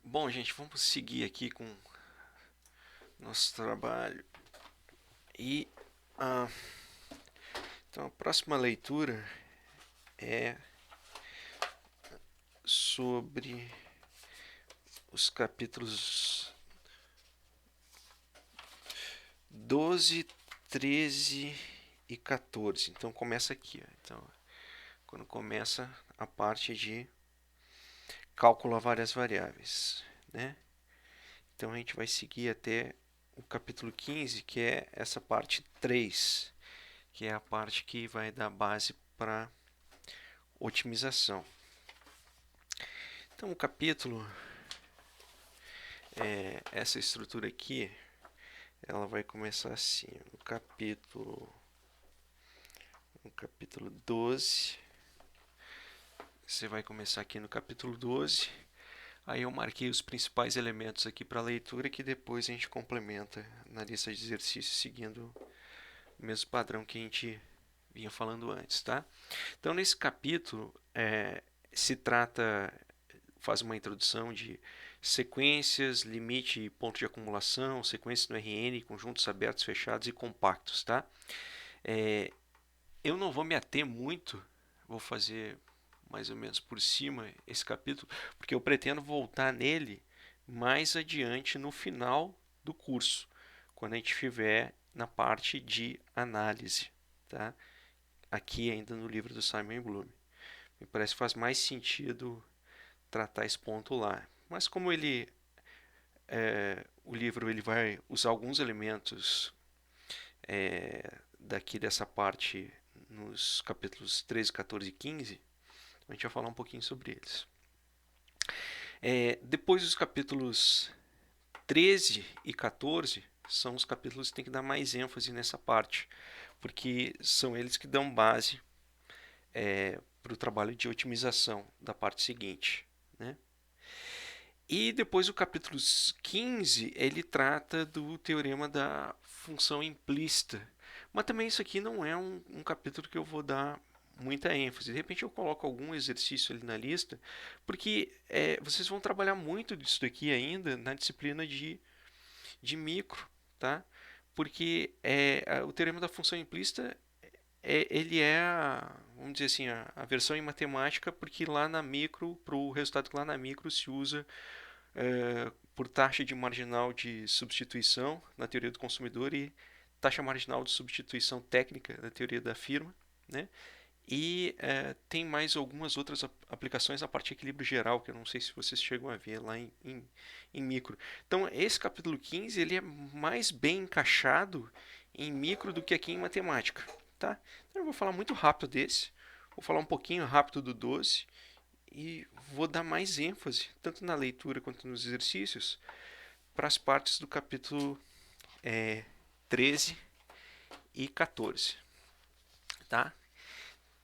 Bom, gente, vamos seguir aqui com nosso trabalho. E ah, então a próxima leitura é sobre os capítulos 12, 13 e 14. Então começa aqui. Ó. Então, quando começa a parte de cálculo a várias variáveis, né? Então a gente vai seguir até o capítulo 15, que é essa parte 3, que é a parte que vai dar base para otimização. Então, o capítulo, essa estrutura aqui, ela vai começar assim, no capítulo 12, você vai começar aqui no capítulo 12, aí eu marquei os principais elementos aqui para leitura, que depois a gente complementa na lista de exercícios, seguindo o mesmo padrão que a gente vinha falando antes, tá? Então, nesse capítulo, se trata, faz uma introdução de sequências, limite e ponto de acumulação, sequências no RN, conjuntos abertos, fechados e compactos, tá? Eu não vou me ater muito, vou fazer mais ou menos por cima esse capítulo, porque eu pretendo voltar nele mais adiante no final do curso, quando a gente estiver na parte de análise, tá? Aqui ainda no livro do Simon Bloom. Me parece que faz mais sentido tratar esse ponto lá. Mas como o livro ele vai usar alguns elementos daqui dessa parte nos capítulos 13, 14 e 15, a gente vai falar um pouquinho sobre eles. Depois dos capítulos 13 e 14 são os capítulos que tem que dar mais ênfase nessa parte, porque são eles que dão base para o trabalho de otimização da parte seguinte, né? E depois o capítulo 15, ele trata do teorema da função implícita. Mas também isso aqui não é um capítulo que eu vou dar muita ênfase. De repente eu coloco algum exercício ali na lista, porque vocês vão trabalhar muito disso daqui ainda na disciplina de micro, tá? Porque o teorema da função implícita ele vamos dizer assim, a versão em matemática, porque lá na micro, para o resultado que lá na micro se usa por taxa de marginal de substituição na teoria do consumidor e taxa marginal de substituição técnica na teoria da firma, né? E tem mais algumas outras aplicações na parte de equilíbrio geral, que eu não sei se vocês chegam a ver lá em micro. Então, esse capítulo 15 ele é mais bem encaixado em micro do que aqui em matemática. Tá? Então, eu vou falar muito rápido desse, vou falar um pouquinho rápido do 12 e vou dar mais ênfase, tanto na leitura quanto nos exercícios, para as partes do capítulo 13 e 14. Tá?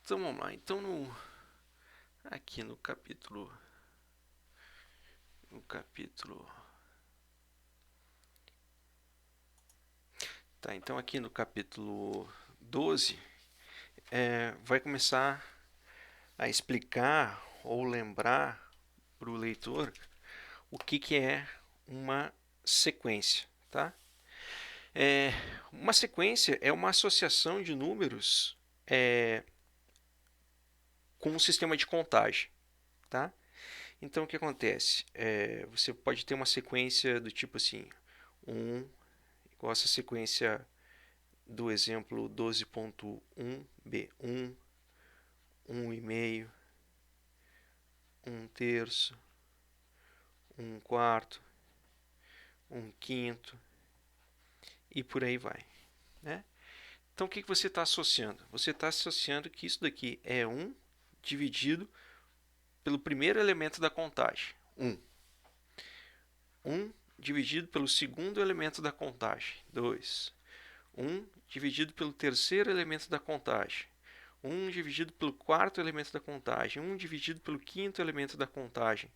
Então vamos lá. Então aqui no capítulo. Tá, então aqui no capítulo 12 vai começar a explicar ou lembrar para o leitor o que é uma sequência. Tá? Uma sequência é uma associação de números com um sistema de contagem. Tá? Então o que acontece? Você pode ter uma sequência do tipo assim, igual essa sequência do exemplo 12.1 B1, 1,5, 1/3, 1/4, 1/5 e por aí vai. Né? Então o que você está associando? Você está associando que isso daqui é 1 dividido pelo primeiro elemento da contagem, 1. 1 dividido pelo segundo elemento da contagem, 2. 1 dividido pelo terceiro elemento da contagem, 1 dividido pelo quarto elemento da contagem, 1 dividido pelo quinto elemento da contagem.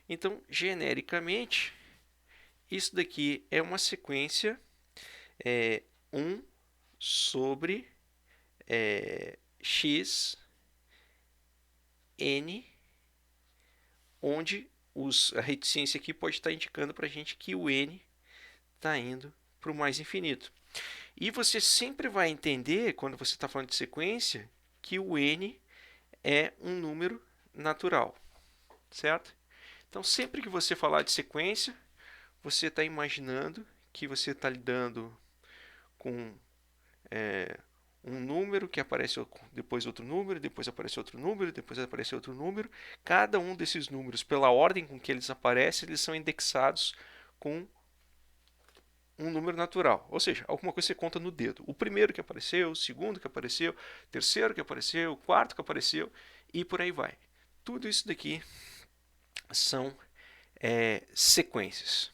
Então, genericamente, isso daqui é uma sequência 1 sobre x n, onde a reticência aqui pode estar indicando para a gente que o n está indo para o mais infinito. E você sempre vai entender, quando você está falando de sequência, que o n é um número natural, certo? Então, sempre que você falar de sequência, você está imaginando que você está lidando com um número que aparece depois outro número, depois aparece outro número, depois aparece outro número. Cada um desses números, pela ordem com que eles aparecem, eles são indexados com um número natural. Ou seja, alguma coisa você conta no dedo. O primeiro que apareceu, o segundo que apareceu, o terceiro que apareceu, o quarto que apareceu e por aí vai. Tudo isso daqui são sequências.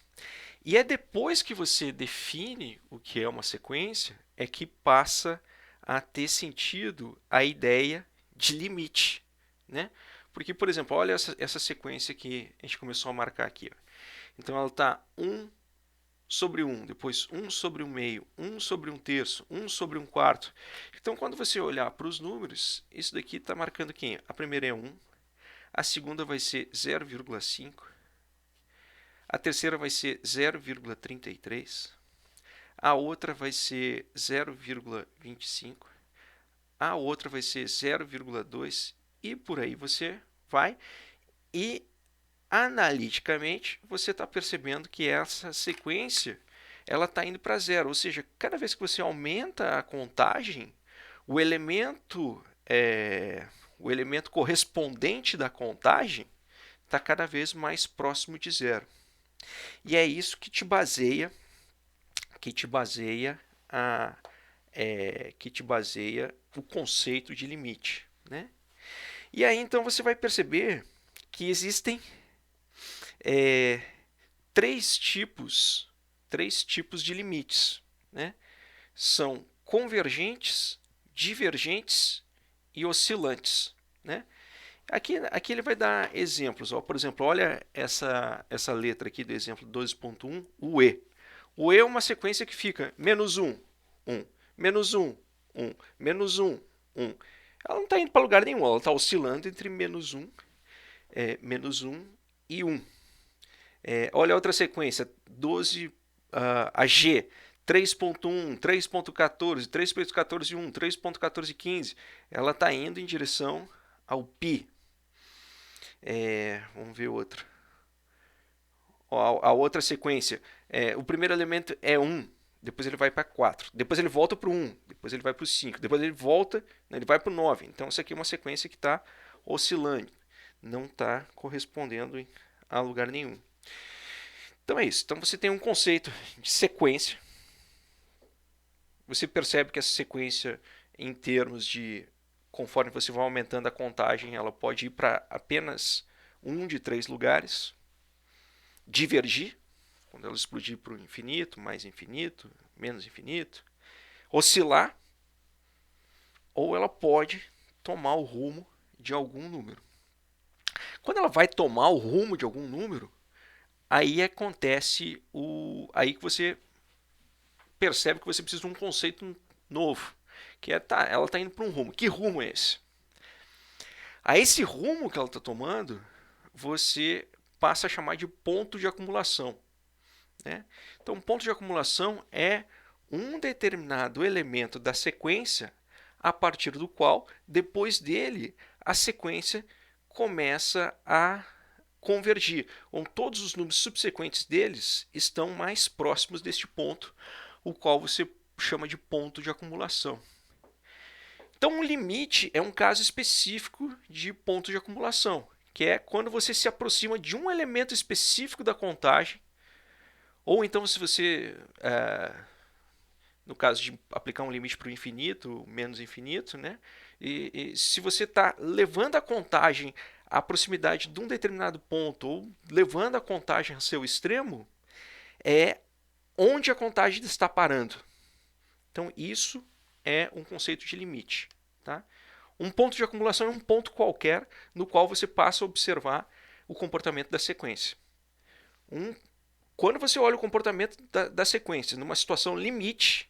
E é depois que você define o que é uma sequência, é que passa a ter sentido a ideia de limite, né? Porque, por exemplo, olha essa sequência que a gente começou a marcar aqui. Ó. Então, ela está 1 sobre 1, depois 1 sobre 1 meio, 1 sobre 1 terço, 1 sobre 1 quarto. Então, quando você olhar para os números, isso daqui está marcando quem? A primeira é 1, a segunda vai ser 0,5, a terceira vai ser 0,33, a outra vai ser 0,25, a outra vai ser 0,2 e por aí você vai. E analiticamente você está percebendo que essa sequência ela está indo para zero, ou seja, cada vez que você aumenta a contagem, o elemento correspondente da contagem está cada vez mais próximo de zero. E é isso que te baseia o conceito de limite, né? E aí então você vai perceber que existem três tipos de limites, né? São convergentes, divergentes e oscilantes, né? Aqui ele vai dar exemplos. Ó. Por exemplo, olha essa letra aqui do exemplo 12.1, o E. O E é uma sequência que fica menos 1, 1, menos 1, 1, menos 1, 1. Ela não está indo para lugar nenhum, ela está oscilando entre menos 1 e 1. Olha a outra sequência, 12, a G, 3.1, 3.14, 3.14 1, 3.1415. Ela está indo em direção ao π. Vamos ver outra. A outra sequência, o primeiro elemento é 1, depois ele vai para 4, depois ele volta para o 1, depois ele vai para o 5, depois ele volta, ele vai para o 9. Então, isso aqui é uma sequência que está oscilando, não está correspondendo a lugar nenhum. Então é isso. Então você tem um conceito de sequência. Você percebe que essa sequência, em termos de conforme você vai aumentando a contagem, ela pode ir para apenas um de 3 lugares, divergir, quando ela explodir para o infinito, mais infinito, menos infinito, oscilar, ou ela pode tomar o rumo de algum número. Quando ela vai tomar o rumo de algum número, aí acontece aí que você percebe que você precisa de um conceito novo, que ela está indo para um rumo. Que rumo é esse? A esse rumo que ela está tomando, você passa a chamar de ponto de acumulação, né? Então, ponto de acumulação é um determinado elemento da sequência a partir do qual, depois dele, a sequência começa a convergir, onde todos os números subsequentes deles estão mais próximos deste ponto, o qual você chama de ponto de acumulação. Então, um limite é um caso específico de ponto de acumulação, que é quando você se aproxima de um elemento específico da contagem, ou então se você, no caso de aplicar um limite para o infinito, menos infinito, né? E se você está levando a contagem à proximidade de um determinado ponto, ou levando a contagem ao seu extremo, é onde a contagem está parando. Então, isso é um conceito de limite. Tá? Um ponto de acumulação é um ponto qualquer no qual você passa a observar o comportamento da sequência. Quando você olha o comportamento da sequência numa situação limite,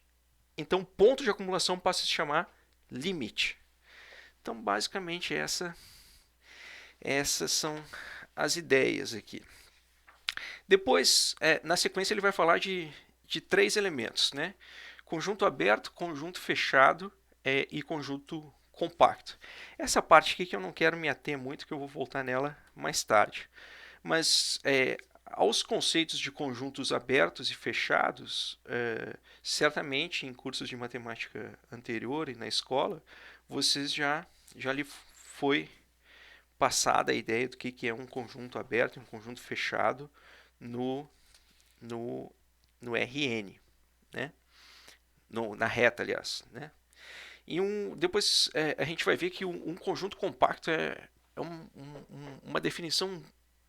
então ponto de acumulação passa a se chamar limite. Então, basicamente, essas são as ideias aqui. Depois, na sequência, ele vai falar de três elementos, né? Conjunto aberto, conjunto fechado e conjunto compacto. Essa parte aqui que eu não quero me ater muito, que eu vou voltar nela mais tarde. Mas aos conceitos de conjuntos abertos e fechados, certamente em cursos de matemática anterior e na escola, vocês já lhe foi passada a ideia do que é um conjunto aberto e um conjunto fechado no, no, no RN, né? Na reta, aliás. Né? E depois a gente vai ver que um conjunto compacto é uma definição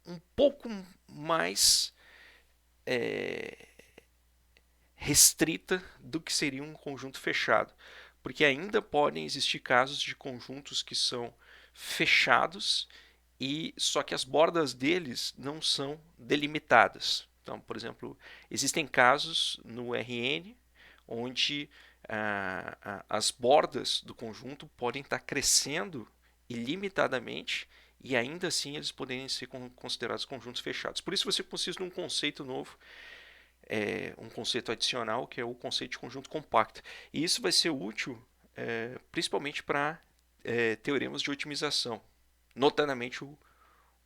um pouco mais restrita do que seria um conjunto fechado, porque ainda podem existir casos de conjuntos que são fechados e só que as bordas deles não são delimitadas. Então, por exemplo, existem casos no RN onde as bordas do conjunto podem estar crescendo ilimitadamente e ainda assim eles podem ser considerados conjuntos fechados. Por isso você precisa de um conceito novo, um conceito adicional, que é o conceito de conjunto compacto. E isso vai ser útil principalmente para teoremas de otimização, notadamente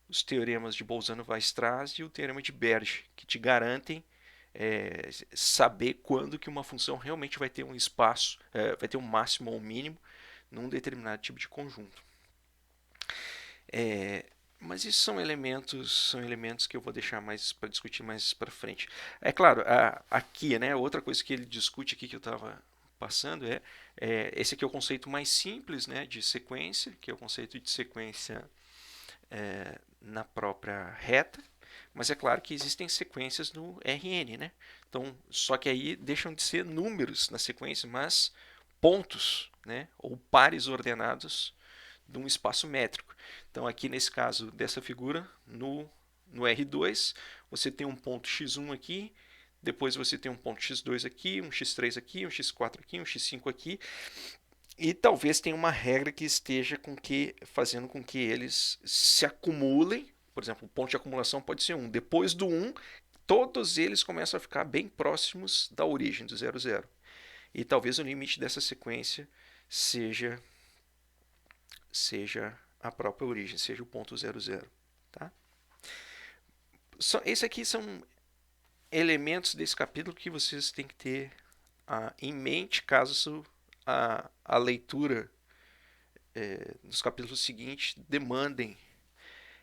os teoremas de Bolzano-Weierstrass e o teorema de Berge, que te garantem saber quando que uma função realmente vai ter um espaço, vai ter um máximo ou um mínimo num determinado tipo de conjunto. Mas isso são elementos que eu vou deixar mais para discutir mais para frente. É claro, aqui, né, outra coisa que ele discute aqui que eu estava passando esse aqui é o conceito mais simples, né, de sequência, que é o conceito de sequência na própria reta, mas é claro que existem sequências no RN, né? Então, só que aí deixam de ser números na sequência, mas pontos, né, ou pares ordenados de um espaço métrico. Então, aqui nesse caso dessa figura, no R2, você tem um ponto x1 aqui, depois você tem um ponto x2 aqui, um x3 aqui, um x4 aqui, um x5 aqui, e talvez tenha uma regra que esteja fazendo com que eles se acumulem. Por exemplo, o ponto de acumulação pode ser 1. Depois do 1, todos eles começam a ficar bem próximos da origem, do 0, 0. E talvez o limite dessa sequência seja a própria origem, seja o ponto 0, 0. Tá? Esses aqui são elementos desse capítulo que vocês têm que ter em mente caso a leitura dos capítulos seguintes demandem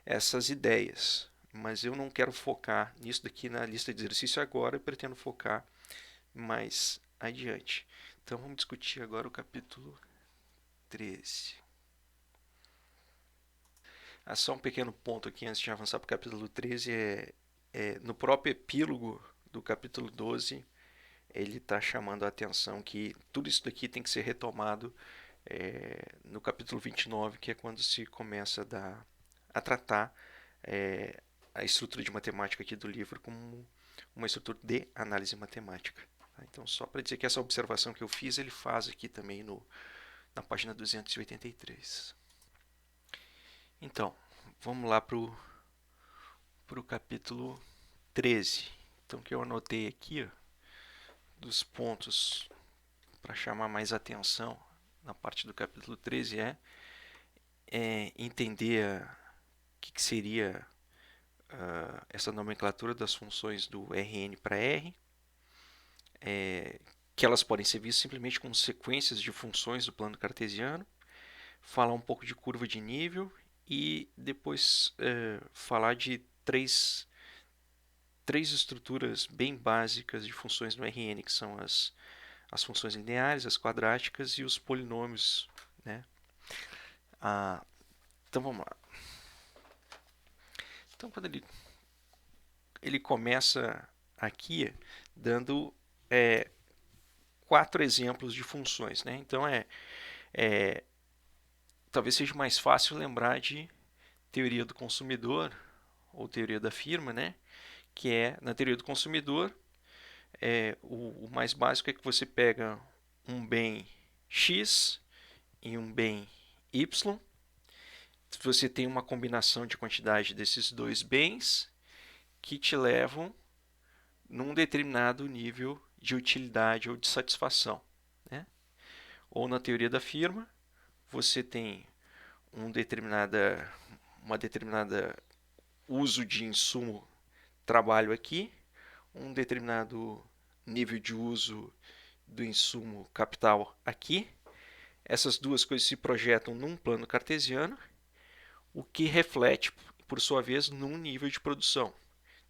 essas ideias. Mas eu não quero focar nisso daqui na lista de exercício agora, eu pretendo focar mais adiante. Então vamos discutir agora o capítulo 13. Só um pequeno ponto aqui antes de avançar para o capítulo 13 no próprio epílogo do capítulo 12, ele está chamando a atenção que tudo isso daqui tem que ser retomado no capítulo 29, que é quando se começa a tratar a estrutura de matemática aqui do livro como uma estrutura de análise matemática. Tá? Então, só para dizer que essa observação que eu fiz, ele faz aqui também na página 283. Então, vamos lá para o capítulo 13. Então, o que eu anotei aqui, dos pontos para chamar mais atenção na parte do capítulo 13 entender o que seria essa nomenclatura das funções do Rn para R, que elas podem ser vistas simplesmente como sequências de funções do plano cartesiano, falar um pouco de curva de nível e depois falar de três estruturas bem básicas de funções no Rn, que são as funções lineares, as quadráticas e os polinômios. Né? Então vamos lá. Então quando ele começa aqui dando 4 exemplos de funções. Né? Então talvez seja mais fácil lembrar de teoria do consumidor ou teoria da firma, né? Que na teoria do consumidor, o mais básico é que você pega um bem X e um bem Y, você tem uma combinação de quantidade desses dois bens que te levam num determinado nível de utilidade ou de satisfação, né? Ou na teoria da firma, você tem uma determinada uso de insumo trabalho aqui, um determinado nível de uso do insumo capital aqui. Essas duas coisas se projetam num plano cartesiano, o que reflete, por sua vez, num nível de produção.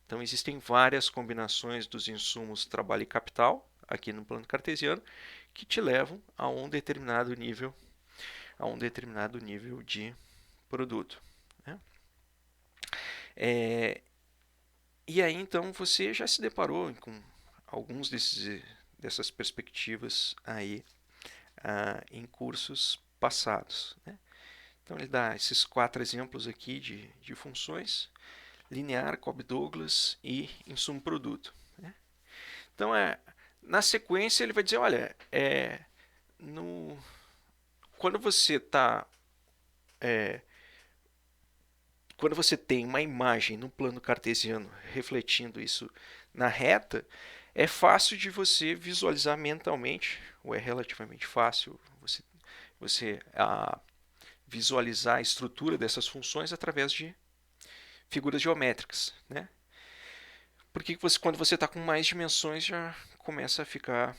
Então, existem várias combinações dos insumos trabalho e capital, aqui no plano cartesiano, que te levam a um determinado nível de produto, né? E aí, então, você já se deparou com alguns dessas perspectivas aí em cursos passados, né? Então, ele dá esses 4 exemplos aqui de funções: linear, Cobb-Douglas e insumo-produto, né? Então, na sequência, ele vai dizer, olha, quando você está quando você tem uma imagem no plano cartesiano refletindo isso na reta, é fácil de você visualizar mentalmente, ou é relativamente fácil você visualizar a estrutura dessas funções através de figuras geométricas, né? Porque quando você está com mais dimensões já começa a ficar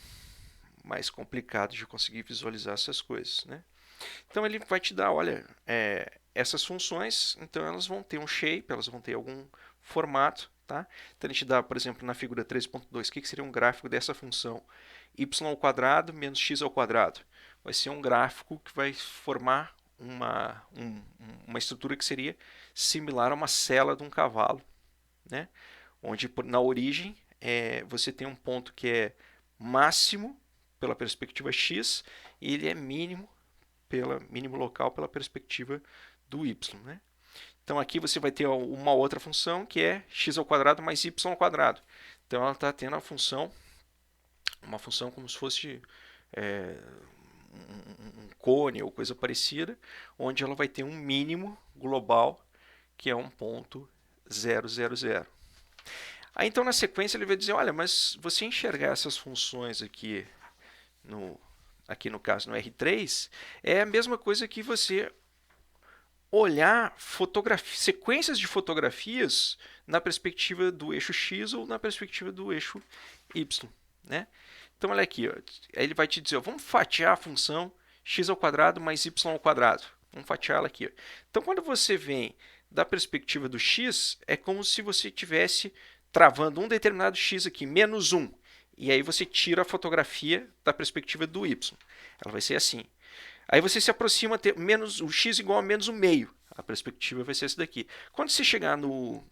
mais complicado de conseguir visualizar essas coisas, né? Então ele vai te dar, olha, essas funções, então elas vão ter um shape, elas vão ter algum formato, tá? Então ele te dá, por exemplo, na figura 13.2, o que seria um gráfico dessa função? Y ao quadrado menos x ao quadrado. Vai ser um gráfico que vai formar uma estrutura que seria similar a uma sela de um cavalo, né? Onde na origem você tem um ponto que é máximo pela perspectiva x e ele é mínimo local pela perspectiva do y, né? Então aqui você vai ter uma outra função que é x ao quadrado mais y ao quadrado. Então ela está tendo uma função como se fosse um cone ou coisa parecida, onde ela vai ter um mínimo global que é 1,000. Aí então na sequência ele vai dizer, olha, mas você enxergar essas funções aqui no caso no R3, é a mesma coisa que você olhar sequências de fotografias na perspectiva do eixo X ou na perspectiva do eixo Y, né? Então olha aqui, ó, ele vai te dizer, ó, vamos fatiar a função x ao quadrado mais y ao quadrado. Vamos fatiá-la aqui. Ó. Então quando você vem da perspectiva do x, é como se você estivesse travando um determinado x aqui, menos 1. E aí você tira a fotografia da perspectiva do y. Ela vai ser assim. Aí você se aproxima até menos o x igual a menos o meio. A perspectiva vai ser essa daqui. Quando você chegar no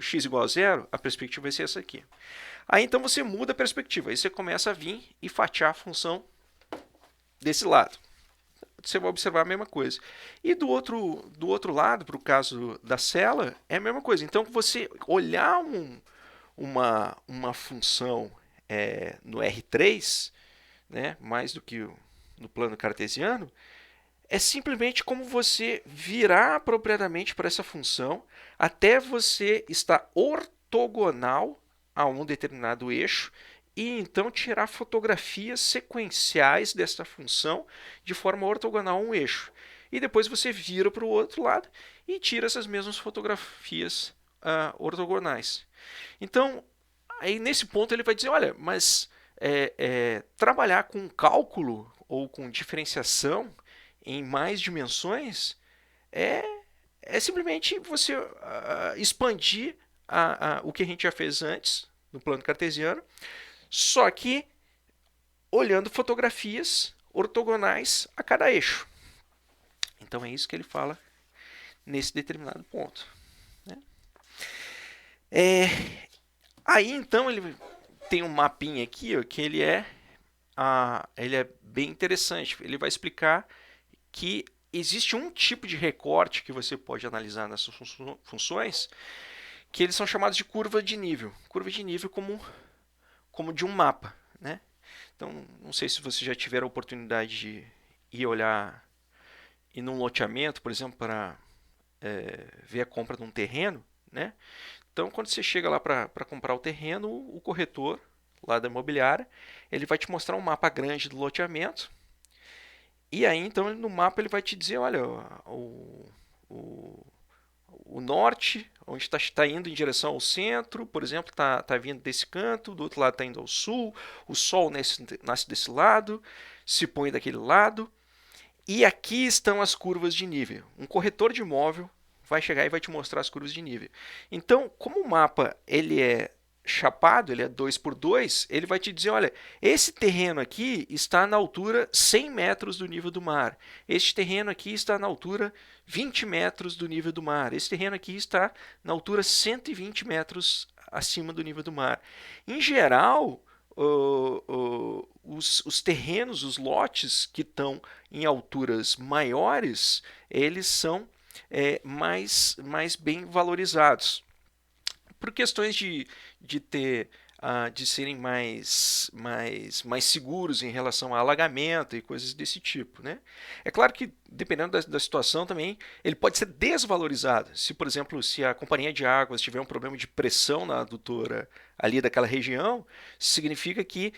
x igual a 0, a perspectiva vai ser essa aqui. Aí então você muda a perspectiva. Aí você começa a vir e fatiar a função desse lado. Você vai observar a mesma coisa. E do outro lado, para o caso da cela, é a mesma coisa. Então, você olhar uma função no R3, né, mais do que no plano cartesiano, é simplesmente como você virar apropriadamente para essa função até você estar ortogonal a um determinado eixo e então tirar fotografias sequenciais dessa função de forma ortogonal a um eixo. E depois você vira para o outro lado e tira essas mesmas fotografias ortogonais. Então, aí nesse ponto ele vai dizer, olha, mas trabalhar com cálculo ou com diferenciação em mais dimensões é simplesmente você expandir o que a gente já fez antes no plano cartesiano, só que olhando fotografias ortogonais a cada eixo. Então é isso que ele fala nesse determinado ponto, né? Aí então ele tem um mapinha aqui, ó, que ele é bem interessante. Ele vai explicar que existe um tipo de recorte que você pode analisar nessas funções, que eles são chamados de curva de nível. Curva de nível como de um mapa, né? Então, não sei se você já tiver a oportunidade de ir olhar num loteamento, por exemplo, para ver a compra de um terreno, né? Então, quando você chega lá para comprar o terreno, o corretor lá da imobiliária, ele vai te mostrar um mapa grande do loteamento. E aí, então, no mapa ele vai te dizer, olha, o, o norte, onde está indo em direção ao centro, por exemplo, está vindo desse canto, do outro lado está indo ao sul, o sol nasce desse lado, se põe daquele lado, e aqui estão as curvas de nível. Um corretor de imóvel vai chegar e vai te mostrar as curvas de nível. Então, como o mapa ele é chapado, ele é 2x2, ele vai te dizer, olha, esse terreno aqui está na altura 100 metros do nível do mar. Este terreno aqui está na altura 20 metros do nível do mar. Esse terreno aqui está na altura 120 metros acima do nível do mar. Em geral, os terrenos, os lotes que estão em alturas maiores, eles são mais bem valorizados. Por questões de serem mais seguros em relação a alagamento e coisas desse tipo, né? É claro que, dependendo da situação também, ele pode ser desvalorizado. Se, por exemplo, se a companhia de águas tiver um problema de pressão na adutora ali daquela região, significa que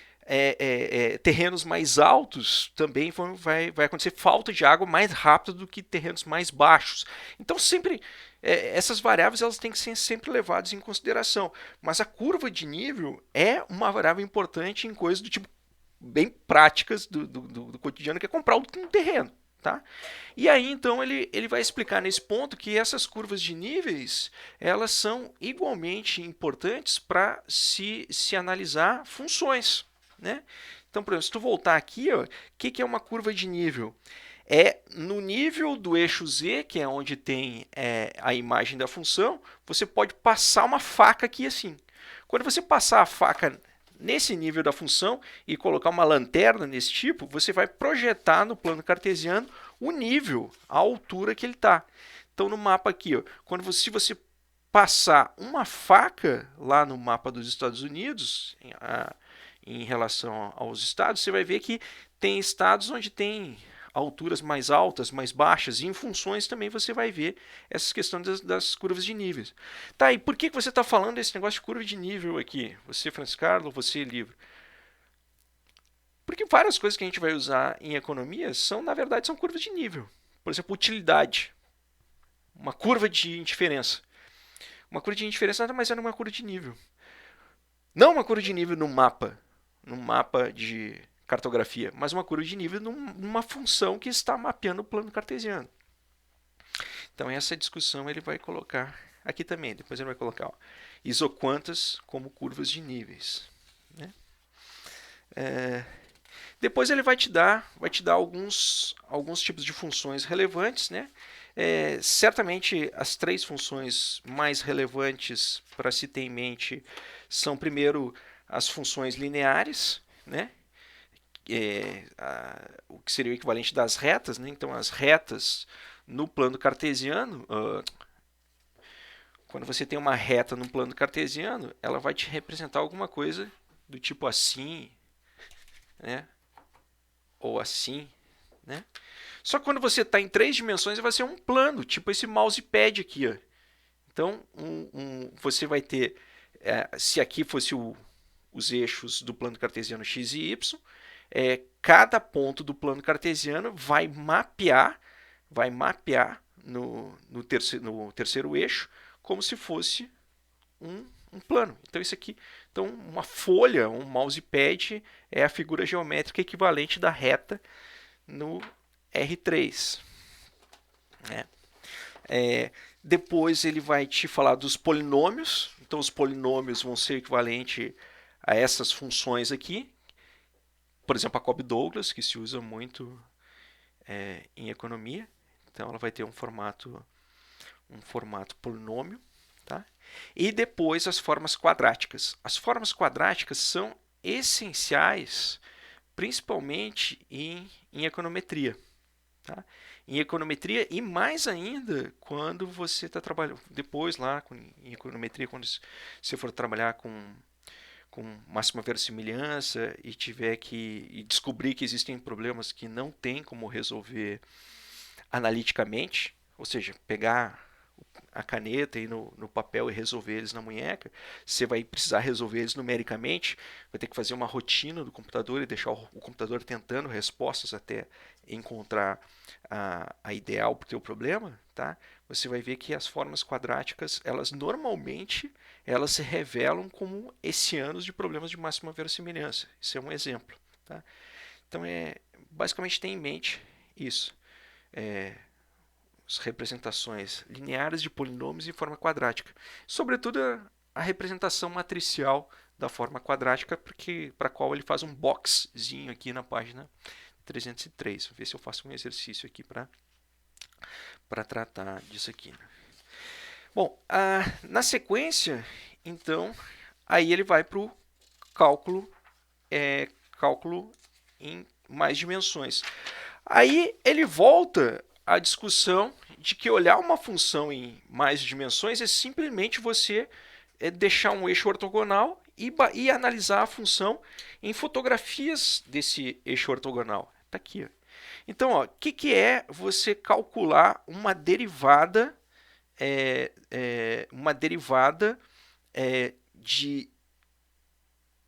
terrenos mais altos também vai acontecer falta de água mais rápido do que terrenos mais baixos. Então, sempre essas variáveis elas têm que ser sempre levadas em consideração. Mas a curva de nível é uma variável importante em coisas do tipo bem práticas do cotidiano, que é comprar um terreno. Tá? E aí então ele vai explicar nesse ponto que essas curvas de níveis elas são igualmente importantes para se analisar funções. Né? Então, por exemplo, se tu voltar aqui, o que é uma curva de nível? É no nível do eixo Z, que é onde tem a imagem da função, você pode passar uma faca aqui assim. Quando você passar a faca nesse nível da função e colocar uma lanterna nesse tipo, você vai projetar no plano cartesiano o nível, a altura que ele está. Então, no mapa aqui, se você passar uma faca lá no mapa dos Estados Unidos, em relação aos estados, você vai ver que tem estados onde tem alturas mais altas, mais baixas, e em funções também você vai ver essas questões das curvas de níveis. Tá, e por que você está falando desse negócio de curva de nível aqui? Você, Francisco Carlos, você, Livro? Porque várias coisas que a gente vai usar em economia na verdade, são curvas de nível. Por exemplo, utilidade. Uma curva de indiferença. Uma curva de indiferença nada mais é uma curva de nível. Não uma curva de nível no mapa. Num mapa de cartografia, mas uma curva de nível numa função que está mapeando o plano cartesiano. Então essa discussão ele vai colocar aqui também. Depois ele vai colocar isoquantas como curvas de níveis. Né? Depois ele vai te dar alguns tipos de funções relevantes. Né? Certamente as três funções mais relevantes para se ter em mente são, primeiro, as funções lineares, né? O que seria o equivalente das retas. Né? Então, as retas no plano cartesiano, quando você tem uma reta no plano cartesiano, ela vai te representar alguma coisa do tipo assim, né? Ou assim. Né? Só que quando você está em 3 dimensões, vai ser um plano, tipo esse mousepad aqui. Ó. Então, você vai ter, se aqui fosse os eixos do plano cartesiano x e y, cada ponto do plano cartesiano vai mapear no terceiro eixo como se fosse um plano. Então isso aqui, uma folha, um mousepad é a figura geométrica equivalente da reta no R3. Né? Depois ele vai te falar dos polinômios. Então os polinômios vão ser equivalente a essas funções aqui. Por exemplo, a Cobb-Douglas, que se usa muito em economia. Então ela vai ter um formato polinômio. Tá? E depois as formas quadráticas. As formas quadráticas são essenciais, principalmente em econometria. Tá? Em econometria e mais ainda quando você está trabalhando depois lá em econometria, quando você for trabalhar com máxima verossimilhança e tiver que descobrir que existem problemas que não tem como resolver analiticamente, ou seja, pegar a caneta e no papel e resolver eles na munheca, você vai precisar resolver eles numericamente, vai ter que fazer uma rotina do computador e deixar o computador tentando respostas até encontrar a ideal para o teu problema, tá? Você vai ver que as formas quadráticas, elas normalmente elas se revelam como hessianos de problemas de máxima verossimilhança. Isso é um exemplo, tá? Então basicamente tem em mente isso. As representações lineares de polinômios em forma quadrática. Sobretudo a representação matricial da forma quadrática, para a qual ele faz um boxzinho aqui na página 303. Vou ver se eu faço um exercício aqui para tratar disso aqui. Bom, na sequência, então, aí ele vai para o cálculo, cálculo em mais dimensões. Aí ele volta à discussão de que olhar uma função em mais dimensões é simplesmente você deixar um eixo ortogonal e analisar a função em fotografias desse eixo ortogonal. Está aqui. Ó. Então, o que é você calcular uma derivada, de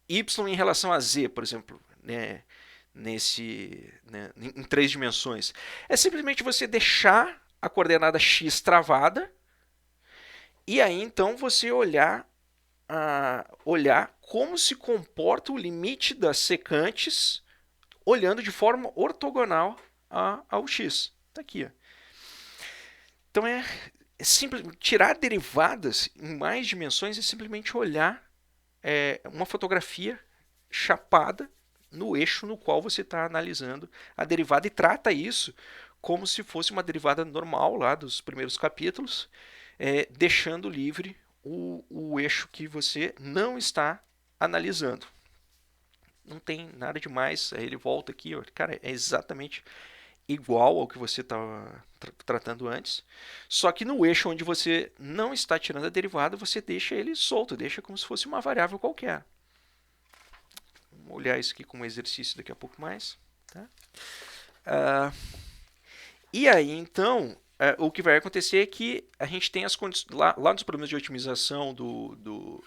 y em relação a z, por exemplo, né? Em 3 dimensões. É simplesmente você deixar a coordenada x travada e aí então você olhar como se comporta o limite das secantes olhando de forma ortogonal ao x. Está aqui. Ó. Então é simples, tirar derivadas em mais dimensões é simplesmente olhar uma fotografia chapada no eixo no qual você está analisando a derivada e trata isso como se fosse uma derivada normal lá dos primeiros capítulos, deixando livre o eixo que você não está analisando. Não tem nada demais. Aí ele volta aqui, ó, cara, é exatamente igual ao que você estava tratando antes, só que no eixo onde você não está tirando a derivada, você deixa ele solto, deixa como se fosse uma variável qualquer. Vamos olhar isso aqui como exercício daqui a pouco mais. Tá? E aí, então, o que vai acontecer é que a gente tem as condições. Lá nos problemas de otimização dos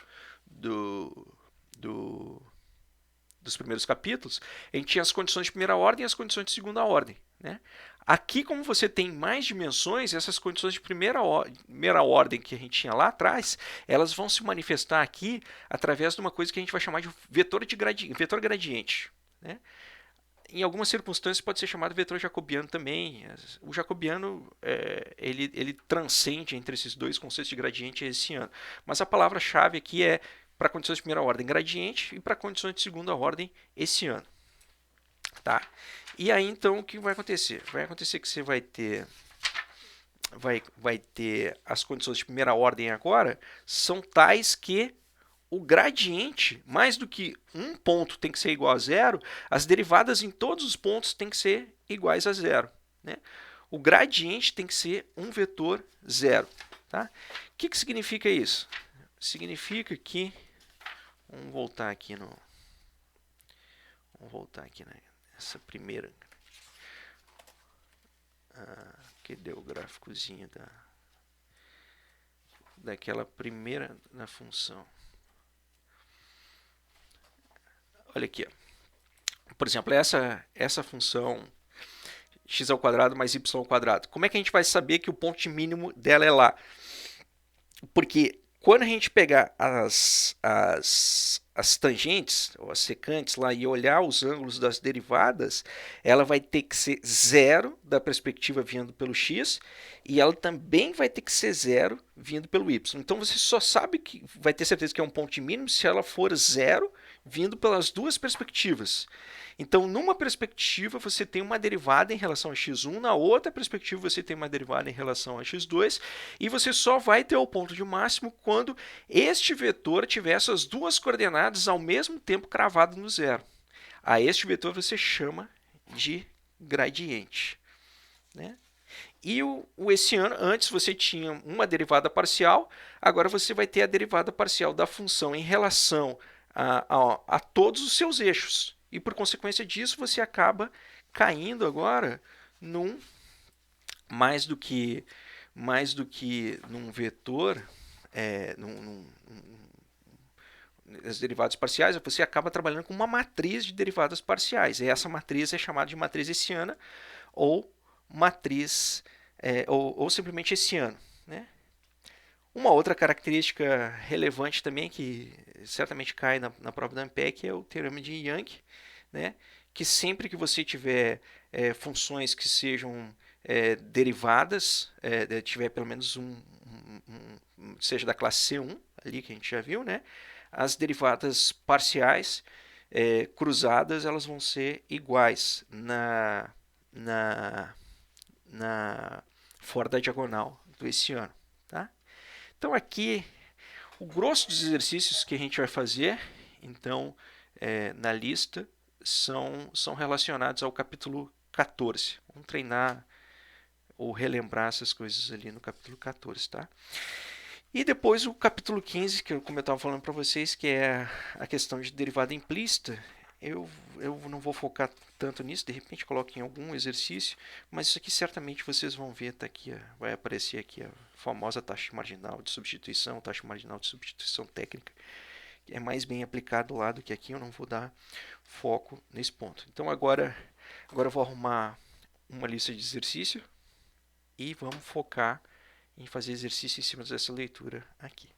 primeiros capítulos, a gente tinha as condições de primeira ordem e as condições de segunda ordem. Né? Aqui, como você tem mais dimensões, essas condições de primeira ordem que a gente tinha lá atrás, elas vão se manifestar aqui através de uma coisa que a gente vai chamar de vetor gradiente. Né? Em algumas circunstâncias pode ser chamado vetor jacobiano também. O jacobiano ele transcende entre esses dois conceitos de gradiente e hessiano. Mas a palavra-chave aqui é para condições de primeira ordem gradiente e para condições de segunda ordem hessiano. Tá? E aí então o que vai acontecer? Vai acontecer que você vai ter as condições de primeira ordem agora são tais que o gradiente, mais do que um ponto tem que ser igual a zero, as derivadas em todos os pontos têm que ser iguais a zero. Né? O gradiente tem que ser um vetor zero. Tá? O que significa isso? Significa que vamos voltar aqui nessa primeira. Que deu o gráficozinho daquela primeira na função. Olha aqui. Ó. Por exemplo, essa função x ao quadrado mais y ao quadrado. Como é que a gente vai saber que o ponto mínimo dela é lá? Porque quando a gente pegar as tangentes, ou as secantes lá, e olhar os ângulos das derivadas, ela vai ter que ser zero da perspectiva vindo pelo x, e ela também vai ter que ser zero vindo pelo y. Então você só sabe que vai ter certeza que é um ponto mínimo se ela for zero vindo pelas duas perspectivas. Então, numa perspectiva, você tem uma derivada em relação a x1, na outra perspectiva, você tem uma derivada em relação a x2, e você só vai ter o ponto de máximo quando este vetor tiver essas duas coordenadas ao mesmo tempo cravado no zero. A este vetor você chama de gradiente. Né? E esse ano, antes você tinha uma derivada parcial, agora você vai ter a derivada parcial da função em relação a todos os seus eixos. E por consequência disso, você acaba caindo agora num mais do que mais do que num vetor, as derivadas parciais, você acaba trabalhando com uma matriz de derivadas parciais. E essa matriz é chamada de matriz hessiana ou matriz ou simplesmente hessiano, né? Uma outra característica relevante também que certamente cai na prova da Ampeg é o teorema de Young, né? Que sempre que você tiver funções que sejam derivadas, tiver pelo menos seja da classe C1, ali que a gente já viu, né? As derivadas parciais cruzadas elas vão ser iguais na fora da diagonal do hessiano, tá? Então aqui o grosso dos exercícios que a gente vai fazer, então na lista são relacionados ao capítulo 14. Vamos treinar ou relembrar essas coisas ali no capítulo 14, tá? E depois o capítulo 15, que como eu estava falando para vocês, que é a questão de derivada implícita. Eu não vou focar tanto nisso, de repente coloque em algum exercício, mas isso aqui certamente vocês vão ver, tá aqui, vai aparecer aqui a famosa taxa marginal de substituição, taxa marginal de substituição técnica, que é mais bem aplicado lá do que aqui, eu não vou dar foco nesse ponto. Então agora eu vou arrumar uma lista de exercício e vamos focar em fazer exercício em cima dessa leitura aqui.